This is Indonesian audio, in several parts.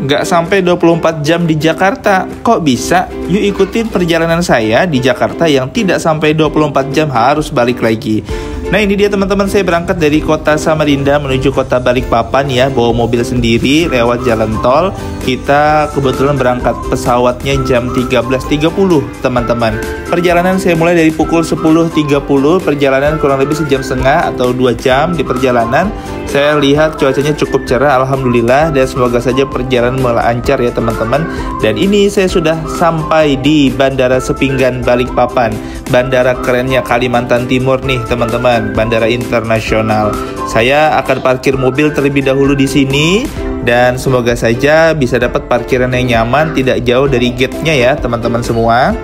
nggak sampai 24 jam di Jakarta. Kok bisa? Yuk ikutin perjalanan saya di Jakarta yang tidak sampai 24 jam harus balik lagi. Nah ini dia teman-teman, saya berangkat dari kota Samarinda menuju kota Balikpapan ya, bawa mobil sendiri lewat jalan tol. Kita kebetulan berangkat pesawatnya jam 13.30 teman-teman. Perjalanan saya mulai dari pukul 10.30, perjalanan kurang lebih sejam setengah atau 2 jam di perjalanan. Saya lihat cuacanya cukup cerah alhamdulillah, dan semoga saja perjalanan lancar ya teman-teman. Dan ini saya sudah sampai di Bandara Sepinggan Balikpapan, bandara kerennya Kalimantan Timur nih teman-teman, bandara internasional. Saya akan parkir mobil terlebih dahulu di sini, dan semoga saja bisa dapat parkiran yang nyaman, tidak jauh dari gate-nya ya teman-teman semua.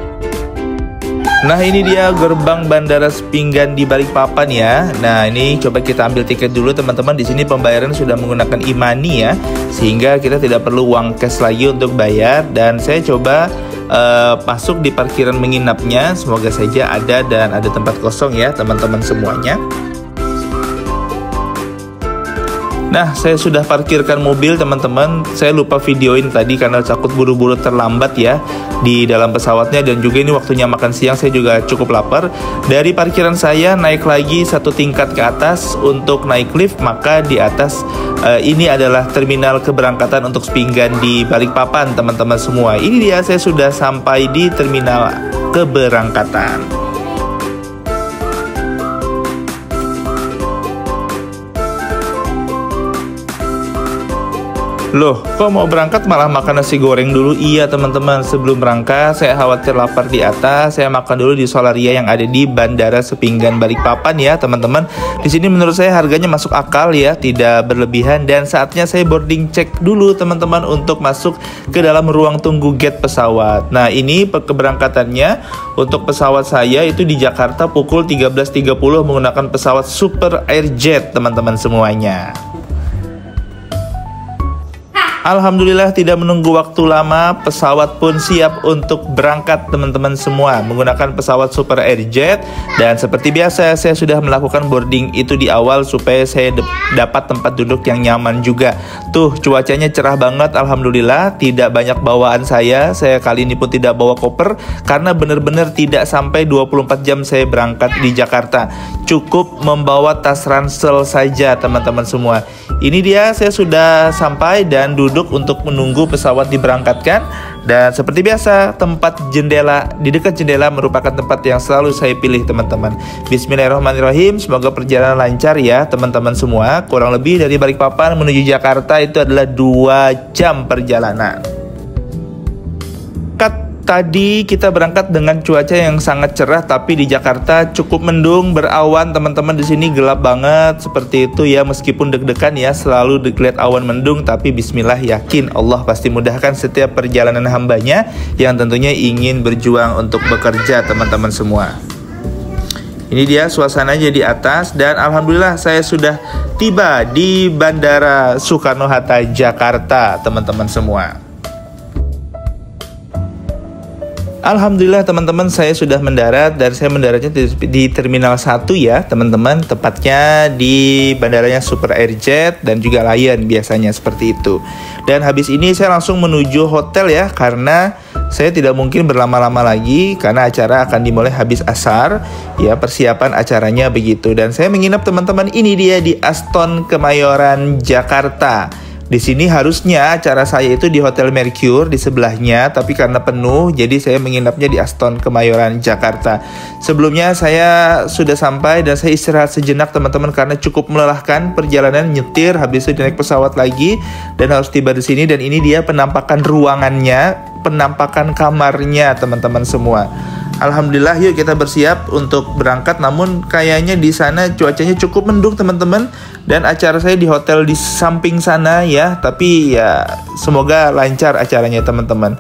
Nah ini dia gerbang Bandara Sepinggan di Balikpapan ya. Nah ini coba kita ambil tiket dulu teman-teman. Di sini pembayaran sudah menggunakan e-money ya, sehingga kita tidak perlu uang cash lagi untuk bayar. Dan saya coba masuk di parkiran menginapnya. Semoga saja ada dan ada tempat kosong ya teman-teman semuanya. Nah, saya sudah parkirkan mobil teman-teman. Saya lupa videoin tadi karena takut buru-buru terlambat ya di dalam pesawatnya, dan juga ini waktunya makan siang, saya juga cukup lapar. Dari parkiran saya naik lagi 1 tingkat ke atas untuk naik lift, maka di atas ini adalah terminal keberangkatan untuk Sepinggan di Balikpapan teman-teman semua. Ini dia, saya sudah sampai di terminal keberangkatan. Loh, kok mau berangkat malah makan nasi goreng dulu? Iya teman-teman, sebelum berangkat saya khawatir lapar di atas. Saya makan dulu di Solaria yang ada di Bandara Sepinggan Balikpapan ya teman-teman. Di sini menurut saya harganya masuk akal ya, tidak berlebihan. Dan saatnya saya boarding check dulu teman-teman untuk masuk ke dalam ruang tunggu gate pesawat. Nah ini keberangkatannya untuk pesawat saya itu di Jakarta pukul 13.30 menggunakan pesawat Super Airjet teman-teman semuanya. Alhamdulillah tidak menunggu waktu lama, pesawat pun siap untuk berangkat teman-teman semua menggunakan pesawat Super Airjet. Dan seperti biasa saya sudah melakukan boarding itu di awal supaya saya dapat tempat duduk yang nyaman juga. Tuh cuacanya cerah banget alhamdulillah, tidak banyak bawaan saya kali ini pun tidak bawa koper karena benar-benar tidak sampai 24 jam saya berangkat di Jakarta. Cukup membawa tas ransel saja teman-teman semua. Ini dia, saya sudah sampai dan duduk untuk menunggu pesawat diberangkatkan. Dan seperti biasa, tempat jendela, di dekat jendela merupakan tempat yang selalu saya pilih teman-teman. Bismillahirrahmanirrahim, semoga perjalanan lancar ya teman-teman semua. Kurang lebih dari Balikpapan menuju Jakarta itu adalah 2 jam perjalanan. Tadi kita berangkat dengan cuaca yang sangat cerah, tapi di Jakarta cukup mendung, berawan teman-teman. Di sini gelap banget seperti itu ya, meskipun deg-degan ya selalu dilihat awan mendung, tapi bismillah, yakin Allah pasti mudahkan setiap perjalanan hambanya yang tentunya ingin berjuang untuk bekerja teman-teman semua. Ini dia suasananya di atas, dan alhamdulillah saya sudah tiba di Bandara Soekarno-Hatta Jakarta teman-teman semua. Alhamdulillah teman-teman, saya sudah mendarat, dan saya mendaratnya di Terminal 1 ya teman-teman, tepatnya di bandaranya Super Airjet dan juga Lion biasanya seperti itu. Dan habis ini saya langsung menuju hotel ya, karena saya tidak mungkin berlama-lama lagi karena acara akan dimulai habis asar ya, persiapan acaranya begitu. Dan saya menginap teman-teman, ini dia di Aston Kemayoran Jakarta. Di sini harusnya acara saya itu di Hotel Mercure di sebelahnya, tapi karena penuh, jadi saya menginapnya di Aston Kemayoran Jakarta. Sebelumnya saya sudah sampai dan saya istirahat sejenak teman-teman karena cukup melelahkan perjalanan nyetir, habis itu naik pesawat lagi dan harus tiba di sini. Dan ini dia penampakan ruangannya, penampakan kamarnya teman-teman semua. Alhamdulillah, yuk kita bersiap untuk berangkat. Namun kayaknya di sana cuacanya cukup mendung teman-teman, dan acara saya di hotel di samping sana ya. Tapi ya semoga lancar acaranya teman-teman.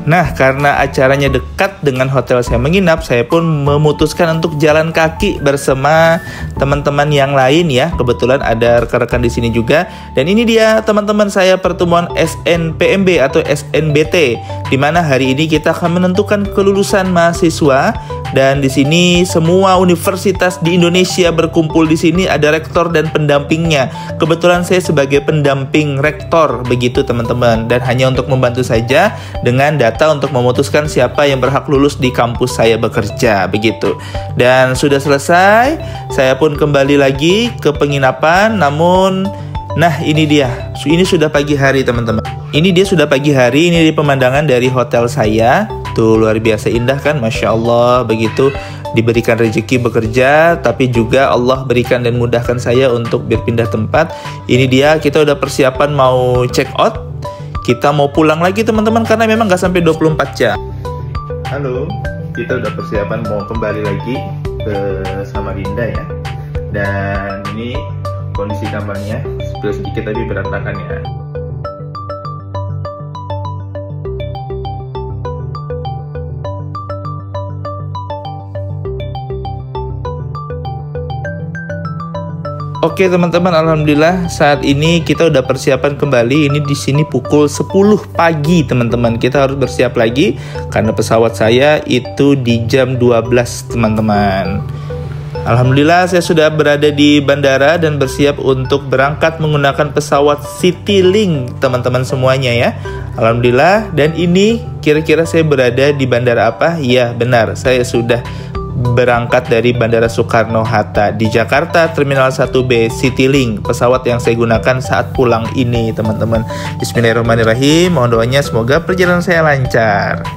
Nah, karena acaranya dekat dengan hotel saya menginap, saya pun memutuskan untuk jalan kaki bersama teman-teman yang lain ya. Kebetulan ada rekan-rekan di sini juga. Dan ini dia teman-teman saya pertemuan SNPMB atau SNBT, di mana hari ini kita akan menentukan kelulusan mahasiswa. Dan di sini semua universitas di Indonesia berkumpul di sini, ada rektor dan pendampingnya. Kebetulan saya sebagai pendamping rektor begitu teman-teman, dan hanya untuk membantu saja dengan data untuk memutuskan siapa yang berhak lulus di kampus saya bekerja begitu. Dan sudah selesai, saya pun kembali lagi ke penginapan. Namun nah ini dia, ini sudah pagi hari teman-teman. Ini dia sudah pagi hari, ini di pemandangan dari hotel saya. Tuh luar biasa indah kan, Masya Allah begitu. Diberikan rezeki bekerja, tapi juga Allah berikan dan mudahkan saya untuk berpindah tempat. Ini dia, kita udah persiapan mau check out. Kita mau pulang lagi teman-teman, karena memang gak sampai 24 jam. Halo, kita udah persiapan mau kembali lagi ke Samarinda ya. Dan ini kondisi kamarnya, sedikit tapi berantakan ya. Oke teman-teman, alhamdulillah saat ini kita udah persiapan kembali. Ini di sini pukul 10 pagi teman-teman. Kita harus bersiap lagi karena pesawat saya itu di jam 12 teman-teman. Alhamdulillah saya sudah berada di bandara dan bersiap untuk berangkat menggunakan pesawat Citylink teman-teman semuanya ya. Alhamdulillah. Dan ini kira-kira saya berada di bandara apa? Ya benar, saya sudah berangkat dari Bandara Soekarno-Hatta di Jakarta, Terminal 1B Citylink, pesawat yang saya gunakan saat pulang ini teman-teman. Bismillahirrahmanirrahim, mohon doanya semoga perjalanan saya lancar.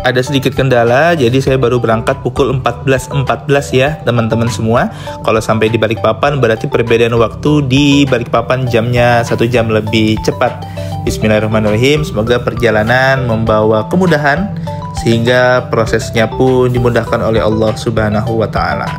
Ada sedikit kendala, jadi saya baru berangkat pukul 14.14 ya teman-teman semua. Kalau sampai di Balikpapan berarti perbedaan waktu di Balikpapan jamnya 1 jam lebih cepat. Bismillahirrahmanirrahim, semoga perjalanan membawa kemudahan sehingga prosesnya pun dimudahkan oleh Allah Subhanahu wa Ta'ala.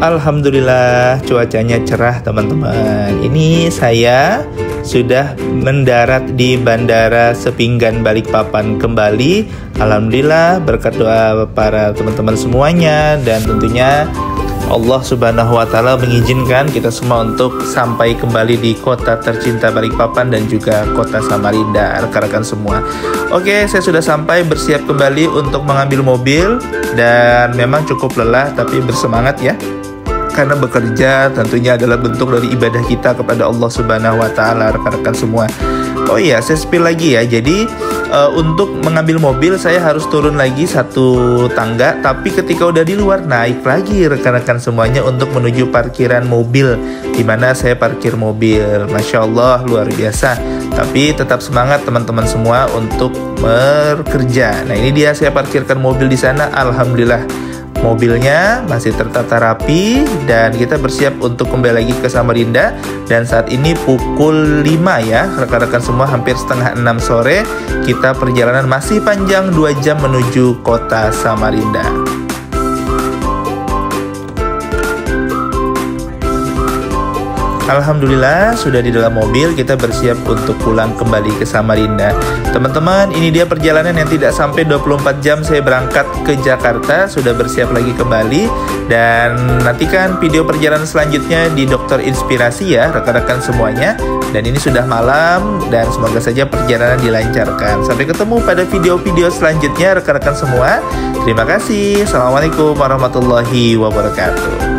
Alhamdulillah cuacanya cerah teman-teman. Ini saya sudah mendarat di Bandara Sepinggan Balikpapan kembali. Alhamdulillah berkat doa para teman-teman semuanya, dan tentunya Allah Subhanahu wa Ta'ala mengizinkan kita semua untuk sampai kembali di kota tercinta Balikpapan dan juga kota Samarinda, rekan-rekan semua. Oke, saya sudah sampai, bersiap kembali untuk mengambil mobil, dan memang cukup lelah tapi bersemangat ya. Karena bekerja tentunya adalah bentuk dari ibadah kita kepada Allah Subhanahu wa Ta'ala, rekan-rekan semua. Oh iya, saya spill lagi ya. Jadi untuk mengambil mobil saya harus turun lagi 1 tangga, tapi ketika udah di luar naik lagi rekan-rekan semuanya untuk menuju parkiran mobil di mana saya parkir mobil. Masya Allah luar biasa. Tapi tetap semangat teman-teman semua untuk bekerja. Nah ini dia, saya parkirkan mobil di sana. Alhamdulillah mobilnya masih tertata rapi, dan kita bersiap untuk kembali lagi ke Samarinda. Dan saat ini pukul 5 ya rekan-rekan semua, hampir setengah 6 sore. Kita perjalanan masih panjang 2 jam menuju kota Samarinda. Alhamdulillah sudah di dalam mobil, kita bersiap untuk pulang kembali ke Samarinda. Teman-teman, ini dia perjalanan yang tidak sampai 24 jam saya berangkat ke Jakarta. Sudah bersiap lagi kembali, dan nantikan video perjalanan selanjutnya di Dokter Inspirasi ya rekan-rekan semuanya. Dan ini sudah malam, dan semoga saja perjalanan dilancarkan. Sampai ketemu pada video-video selanjutnya rekan-rekan semua. Terima kasih. Assalamualaikum warahmatullahi wabarakatuh.